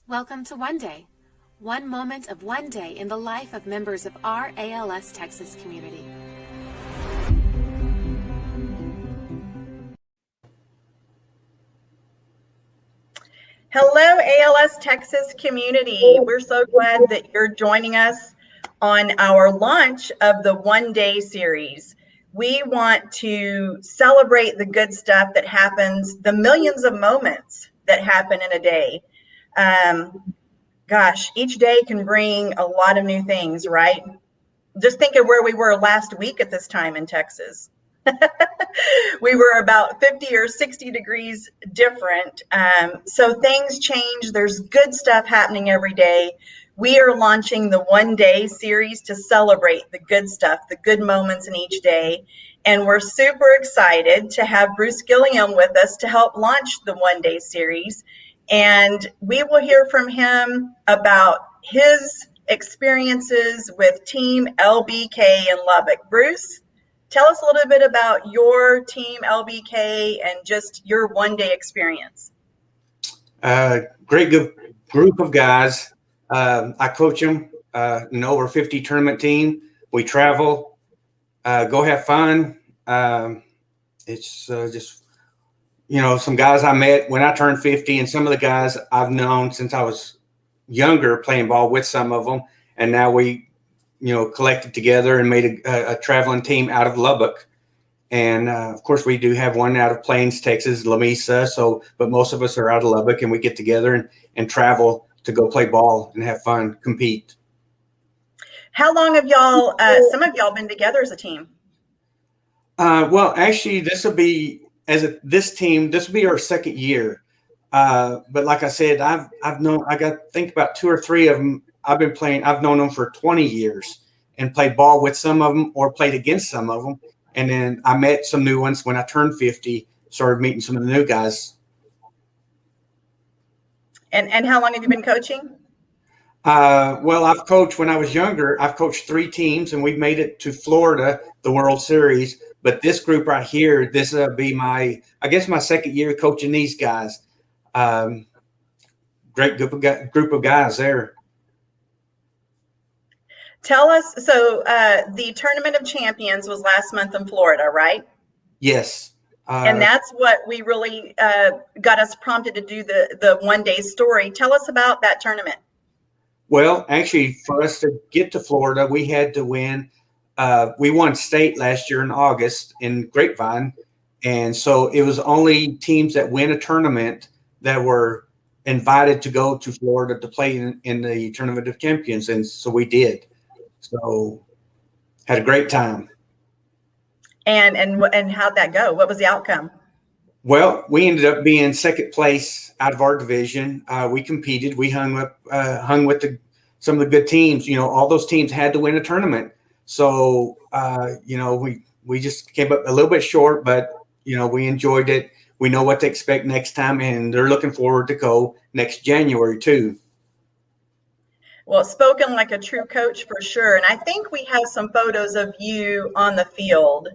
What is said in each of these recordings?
Welcome to One Day, one moment of one day in the life of members of our ALS Texas community. Hello, ALS Texas community. We're so glad that you're joining us on our launch of the One Day series. We want to celebrate the good stuff that happens, the millions of moments that happen in a day. Gosh, each day can bring a lot of new things, right? Just think of where we were last week at this time in Texas. We were about 50 or 60 degrees different. So things change. There's good stuff happening every day. We are launching the One Day series to celebrate the good stuff, the good moments in each day. And we're super excited to have Bruce Gilliam with us to help launch the One Day series. And we will hear from him about his experiences with Team LBK in Lubbock. Bruce, tell us a little bit about your Team LBK and just your one-day experience. Great group of guys. I coach them in over 50 tournament team. We travel, go have fun. It's just, some guys I met when I turned 50 and some of the guys I've known since I was younger playing ball with some of them. And now we, collected together and made a traveling team out of Lubbock. And of course, we do have one out of Plains, Texas, La Mesa. But most of us are out of Lubbock, and we get together and travel to go play ball and have fun, compete. How long have y'all, some of y'all been together as a team? Well, actually, this will be our second year. But like I said, I think about two or three of them. I've known them for 20 years and played ball with some of them or played against some of them. And then I met some new ones when I turned 50, started meeting some of the new guys. And how long have you been coaching? Well, I've coached when I was younger. I've coached 3 teams, and we've made it to Florida, the World Series. But this group right here, this will be my second year coaching these guys. Great group of guys there. Tell us, so the Tournament of Champions was last month in Florida, right? Yes. And that's what we really got us prompted to do the One Day story. Tell us about that tournament. Well, actually, for us to get to Florida, we had to win. We won state last year in August in Grapevine. And so it was only teams that win a tournament that were invited to go to Florida to play in the Tournament of Champions. And so we did. So had a great time. And how'd that go? What was the outcome? Well, we ended up being second place out of our division. We competed. We hung with some of the good teams. All those teams had to win a tournament. So, we just came up a little bit short, but, we enjoyed it. We know what to expect next time, and they're looking forward to go next January too. Well, spoken like a true coach for sure. And I think we have some photos of you on the field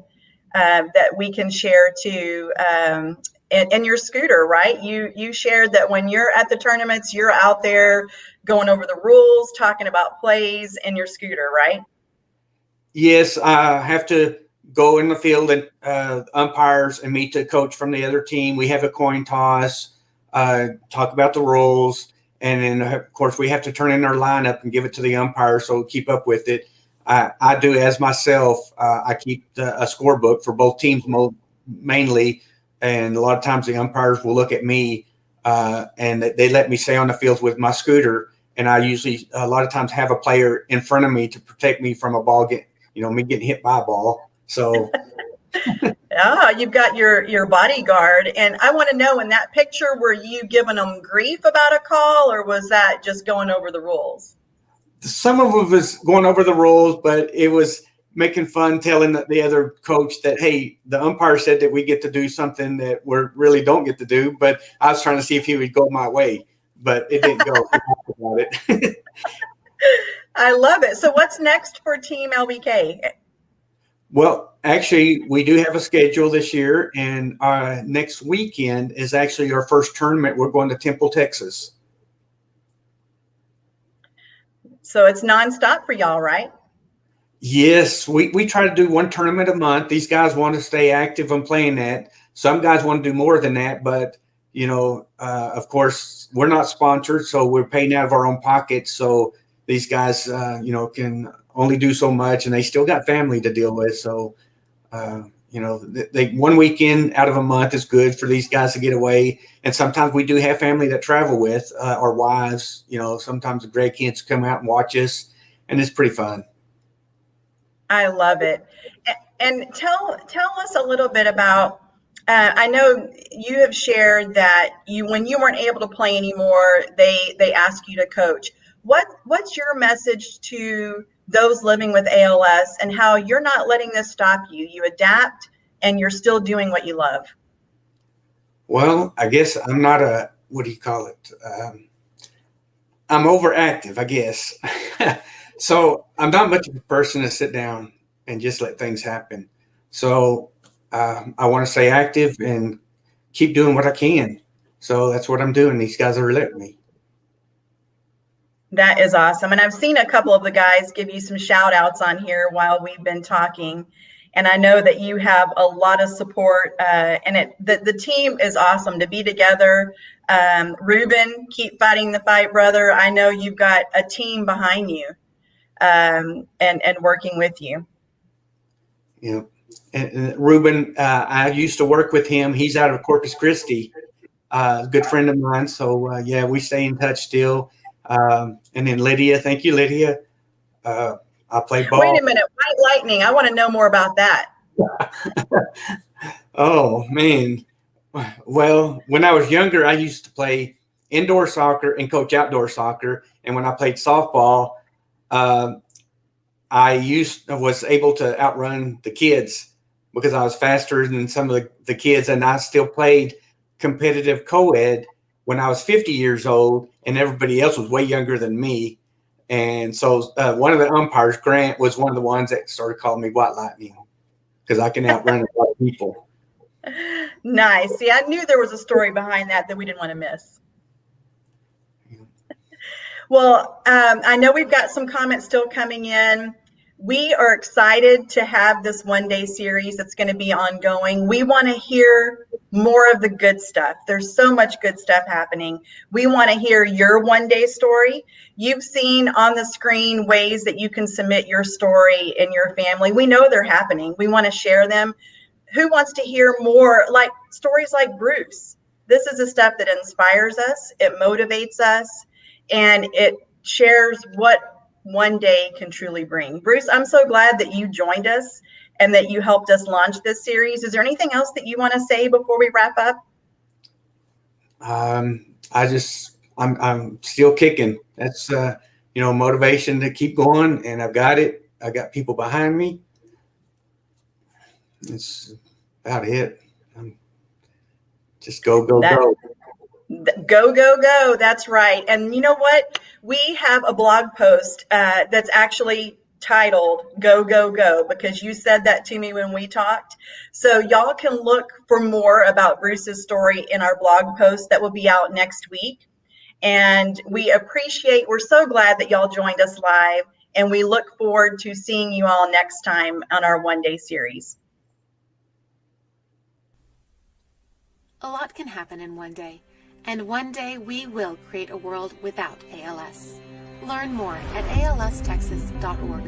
that we can share too. And your scooter, right? You shared that when you're at the tournaments, you're out there going over the rules, talking about plays in your scooter, right? Yes, I have to go in the field and umpires and meet the coach from the other team. We have a coin toss, talk about the rules. And then, of course, we have to turn in our lineup and give it to the umpire, so keep up with it. I do as myself. I keep a scorebook for both teams mainly, and a lot of times the umpires will look at me and they let me stay on the field with my scooter. And I usually a lot of times have a player in front of me to protect me from a ball me getting hit by a ball. So. You've got your bodyguard. And I want to know, in that picture, were you giving them grief about a call, or was that just going over the rules? Some of it was going over the rules, but it was making fun, telling the other coach that, hey, the umpire said that we get to do something that we really don't get to do. But I was trying to see if he would go my way, but it didn't go. About it. I love it. So what's next for Team LBK? Well, actually, we do have a schedule this year, and next weekend is actually our first tournament. We're going to Temple, Texas. So it's nonstop for y'all, right? Yes, we try to do one tournament a month. These guys want to stay active on playing that. Some guys want to do more than that, but of course, we're not sponsored, so we're paying out of our own pockets. So these guys, can only do so much, and they still got family to deal with. So, they one weekend out of a month is good for these guys to get away. And sometimes we do have family that travel with our wives. Sometimes the grandkids come out and watch us, and it's pretty fun. I love it. And tell us a little bit about, I know you have shared that when you weren't able to play anymore, they asked you to coach. What's your message to those living with ALS and how you're not letting this stop you? You adapt and you're still doing what you love. Well, I guess I'm not what do you call it? I'm overactive, I guess. So I'm not much of a person to sit down and just let things happen. So I want to stay active and keep doing what I can. So that's what I'm doing. These guys are letting me. That is awesome. And I've seen a couple of the guys give you some shout outs on here while we've been talking. And I know that you have a lot of support and the team is awesome to be together. Ruben, keep fighting the fight, brother. I know you've got a team behind you and working with you. Yeah. And Ruben, I used to work with him. He's out of Corpus Christi, a good friend of mine. So, we stay in touch still. And then Lydia, thank you, Lydia. I play ball. Wait a minute, White Lightning. I want to know more about that. Oh, man. Well, when I was younger, I used to play indoor soccer and coach outdoor soccer. And when I played softball, I was able to outrun the kids because I was faster than some of the kids. And I still played competitive co-ed when I was 50 years old and everybody else was way younger than me. And so one of the umpires, Grant, was one of the ones that started calling me White Lightning because I can outrun a lot of people. Nice. See, I knew there was a story behind that we didn't want to miss. Well, I know we've got some comments still coming in. We are excited to have this one-day series that's going to be ongoing. We want to hear more of the good stuff. There's so much good stuff happening. We want to hear your one-day story. You've seen on the screen ways that you can submit your story and your family. We know they're happening. We want to share them. Who wants to hear more like stories like Bruce? This is the stuff that inspires us. It motivates us. And it shares what one day can truly bring. Bruce, I'm so glad that you joined us and that you helped us launch this series. Is there anything else that you want to say before we wrap up? I'm still kicking. That's, motivation to keep going. And I've got it. I got people behind me. That's about it. Just go. Go, go, go. That's right. And you know what? We have a blog post that's actually titled Go, Go, Go, because you said that to me when we talked. So y'all can look for more about Bruce's story in our blog post that will be out next week. And we're so glad that y'all joined us live. And we look forward to seeing you all next time on our one-day series. A lot can happen in one day. And one day we will create a world without ALS. Learn more at alstexas.org.